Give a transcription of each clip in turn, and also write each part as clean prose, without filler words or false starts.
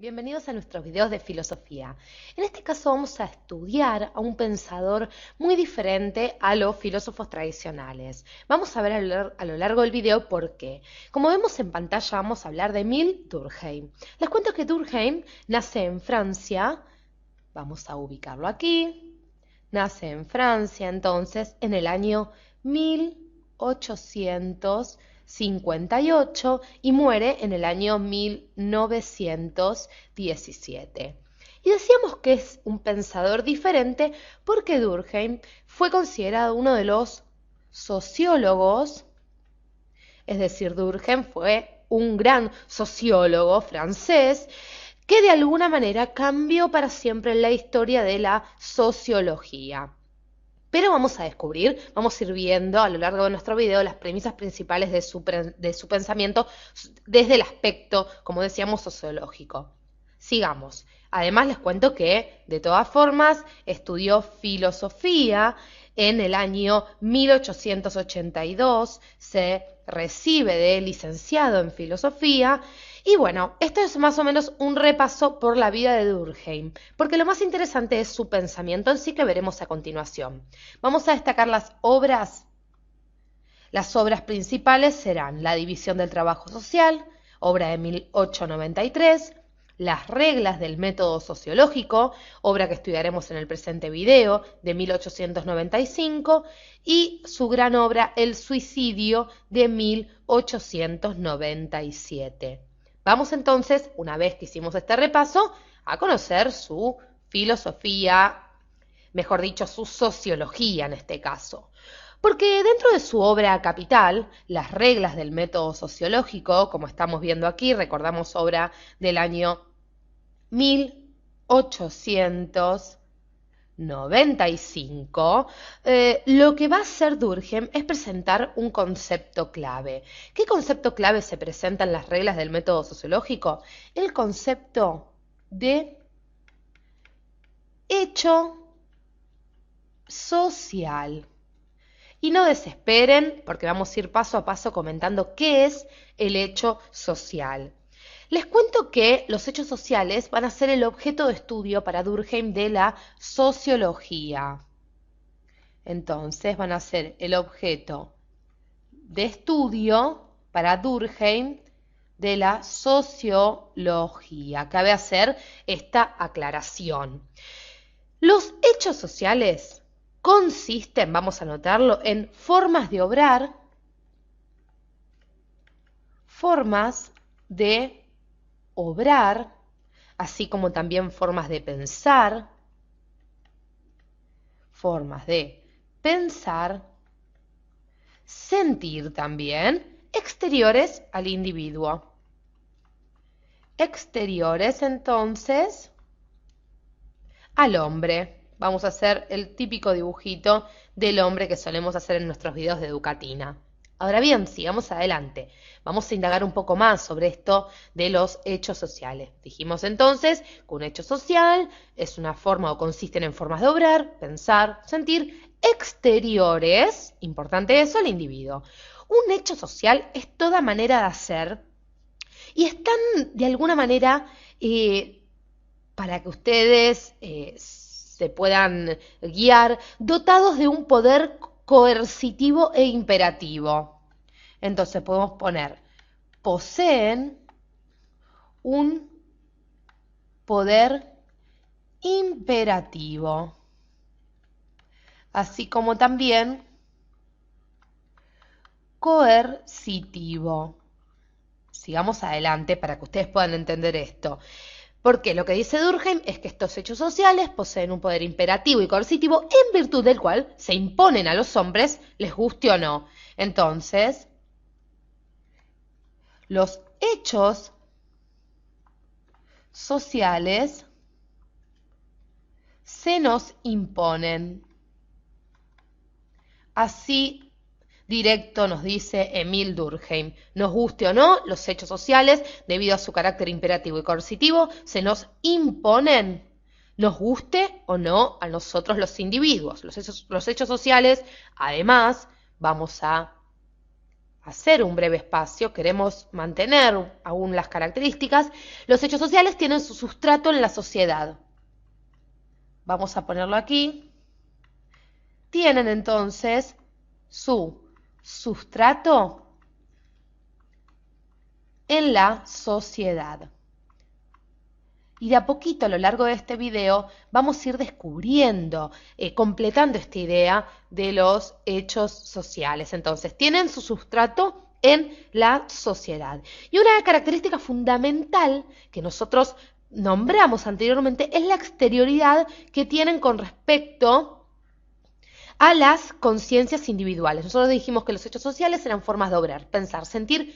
Bienvenidos a nuestros videos de filosofía. En este caso vamos a estudiar a un pensador muy diferente a los filósofos tradicionales. Vamos a ver a lo largo del video por qué. Como vemos en pantalla vamos a hablar de Émile Durkheim. Les cuento que Durkheim nace en Francia, vamos a ubicarlo aquí, nace en Francia entonces en el año 1858 y muere en el año 1917. Y decíamos que es un pensador diferente porque Durkheim fue considerado uno de los sociólogos, es decir, Durkheim fue un gran sociólogo francés que de alguna manera cambió para siempre la historia de la sociología. Pero vamos a descubrir, vamos a ir viendo a lo largo de nuestro video las premisas principales de su pensamiento desde el aspecto, como decíamos, sociológico. Sigamos. Además les cuento que, de todas formas, estudió filosofía en el año 1882, se recibe de licenciado en filosofía. Y bueno, esto es más o menos un repaso por la vida de Durkheim, porque lo más interesante es su pensamiento en sí que veremos a continuación. Vamos a destacar las obras. Las obras principales serán La división del trabajo social, obra de 1893, Las reglas del método sociológico, obra que estudiaremos en el presente video, de 1895, y su gran obra El suicidio, de 1897. Vamos entonces, una vez que hicimos este repaso, a conocer su filosofía, mejor dicho, su sociología en este caso. Porque dentro de su obra capital, Las reglas del método sociológico, como estamos viendo aquí, recordamos obra del año 1895, lo que va a hacer Durkheim es presentar un concepto clave. ¿Qué concepto clave se presenta en las reglas del método sociológico? El concepto de hecho social. Y no desesperen, porque vamos a ir paso a paso comentando qué es el hecho social. Les cuento que los hechos sociales van a ser el objeto de estudio para Durkheim de la sociología. Entonces van a ser el objeto de estudio para Durkheim de la sociología. Cabe hacer esta aclaración. Los hechos sociales consisten, vamos a anotarlo, en formas de obrar, así como también formas de pensar, sentir también, exteriores al individuo. Exteriores, entonces, al hombre. Vamos a hacer el típico dibujito del hombre que solemos hacer en nuestros videos de Educatina. Ahora bien, sigamos adelante. Vamos a indagar un poco más sobre esto de los hechos sociales. Dijimos entonces que un hecho social es una forma o consisten en formas de obrar, pensar, sentir, exteriores, importante eso, al individuo. Un hecho social es toda manera de hacer y están de alguna manera para que ustedes se puedan guiar, dotados de un poder coercitivo e imperativo. Entonces podemos poner, poseen un poder imperativo, así como también coercitivo. Sigamos adelante para que ustedes puedan entender esto. Porque lo que dice Durkheim es que estos hechos sociales poseen un poder imperativo y coercitivo en virtud del cual se imponen a los hombres, les guste o no. Entonces, los hechos sociales se nos imponen. Así directo nos dice Émile Durkheim. Nos guste o no, los hechos sociales, debido a su carácter imperativo y coercitivo, se nos imponen, nos guste o no a nosotros los individuos. Los hechos sociales, además, vamos a hacer un breve espacio, queremos mantener aún las características, los hechos sociales tienen su sustrato en la sociedad. Vamos a ponerlo aquí. Tienen entonces su sustrato en la sociedad. Y de a poquito a lo largo de este video vamos a ir descubriendo, completando esta idea de los hechos sociales. Entonces, tienen su sustrato en la sociedad. Y una característica fundamental que nosotros nombramos anteriormente es la exterioridad que tienen con respecto a las conciencias individuales. Nosotros dijimos que los hechos sociales eran formas de obrar, pensar, sentir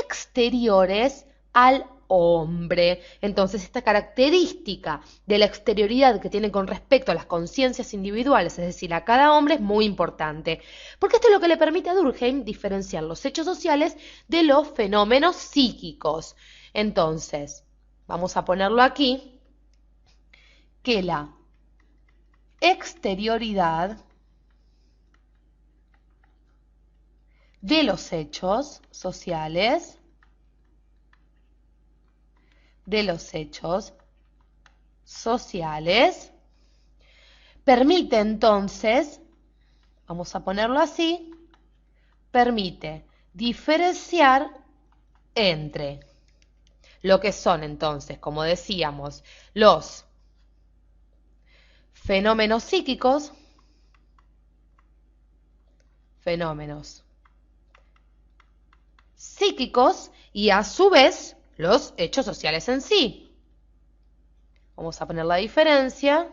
exteriores al hombre. Entonces, esta característica de la exterioridad que tiene con respecto a las conciencias individuales, es decir, a cada hombre, es muy importante, porque esto es lo que le permite a Durkheim diferenciar los hechos sociales de los fenómenos psíquicos. Entonces, vamos a ponerlo aquí, que la exterioridad de los hechos sociales permite entonces, vamos a ponerlo así, permite diferenciar entre lo que son entonces, como decíamos, los fenómenos psíquicos, y a su vez los hechos sociales en sí. Vamos a poner la diferencia,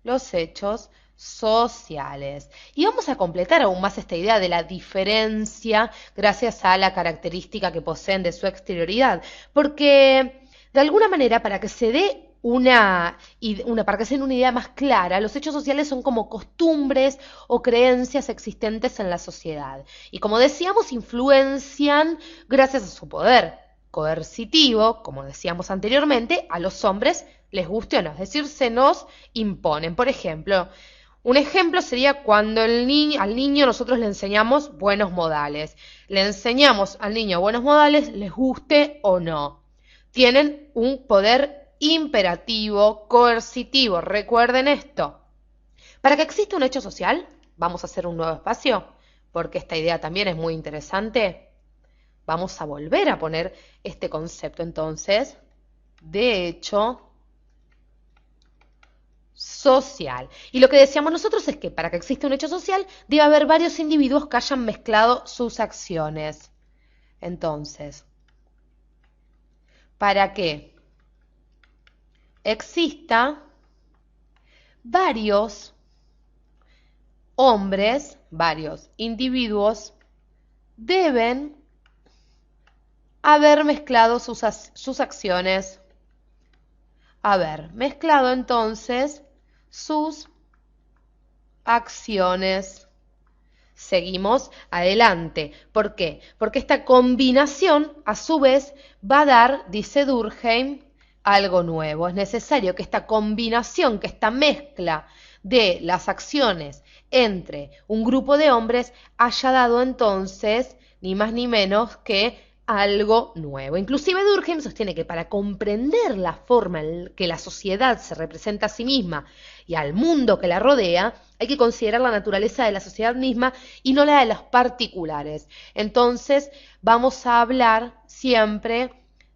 los hechos sociales. Y vamos a completar aún más esta idea de la diferencia gracias a la característica que poseen de su exterioridad. Porque, de alguna manera, para que se dé para que se den una idea más clara, los hechos sociales son como costumbres o creencias existentes en la sociedad. Y como decíamos, influencian gracias a su poder coercitivo, como decíamos anteriormente, a los hombres les guste o no, es decir, se nos imponen. Por ejemplo, un ejemplo sería cuando al niño nosotros le enseñamos buenos modales. Le enseñamos al niño buenos modales, les guste o no. Tienen un poder imperativo, coercitivo. Recuerden esto. Para que exista un hecho social, vamos a hacer un nuevo espacio, porque esta idea también es muy interesante. Vamos a volver a poner este concepto entonces de hecho social. Y lo que decíamos nosotros es que para que exista un hecho social debe haber varios individuos que hayan mezclado sus acciones. Entonces, para que exista varios hombres, varios individuos, deben haber mezclado sus acciones, haber mezclado entonces sus acciones. Seguimos adelante. ¿Por qué? Porque esta combinación, a su vez, va a dar, dice Durkheim, algo nuevo. Es necesario que esta combinación, que esta mezcla de las acciones entre un grupo de hombres haya dado entonces ni más ni menos que algo nuevo. Inclusive Durkheim sostiene que para comprender la forma en que la sociedad se representa a sí misma y al mundo que la rodea, hay que considerar la naturaleza de la sociedad misma y no la de los particulares. Entonces, vamos a hablar siempre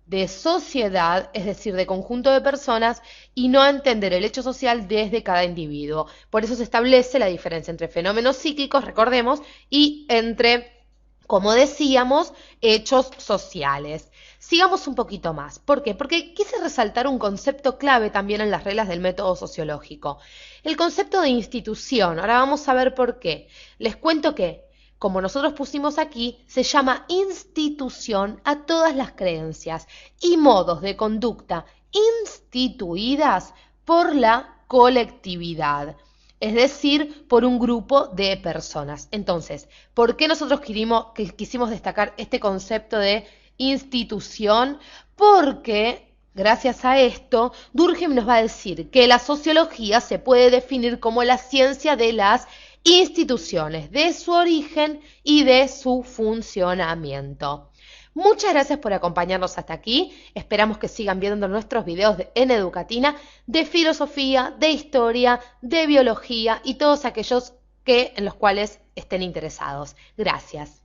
de sociedad, es decir, de conjunto de personas, y no a entender el hecho social desde cada individuo. Por eso se establece la diferencia entre fenómenos psíquicos, recordemos, y entre, como decíamos, hechos sociales. Sigamos un poquito más. ¿Por qué? Porque quise resaltar un concepto clave también en las reglas del método sociológico. El concepto de institución. Ahora vamos a ver por qué. Les cuento que, como nosotros pusimos aquí, se llama institución a todas las creencias y modos de conducta instituidas por la colectividad. Es decir, por un grupo de personas. Entonces, ¿por qué nosotros quisimos destacar este concepto de institución? Porque, gracias a esto, Durkheim nos va a decir que la sociología se puede definir como la ciencia de las instituciones, de su origen y de su funcionamiento. Muchas gracias por acompañarnos hasta aquí. Esperamos que sigan viendo nuestros videos en Educatina de filosofía, de historia, de biología y todos aquellos en los cuales estén interesados. Gracias.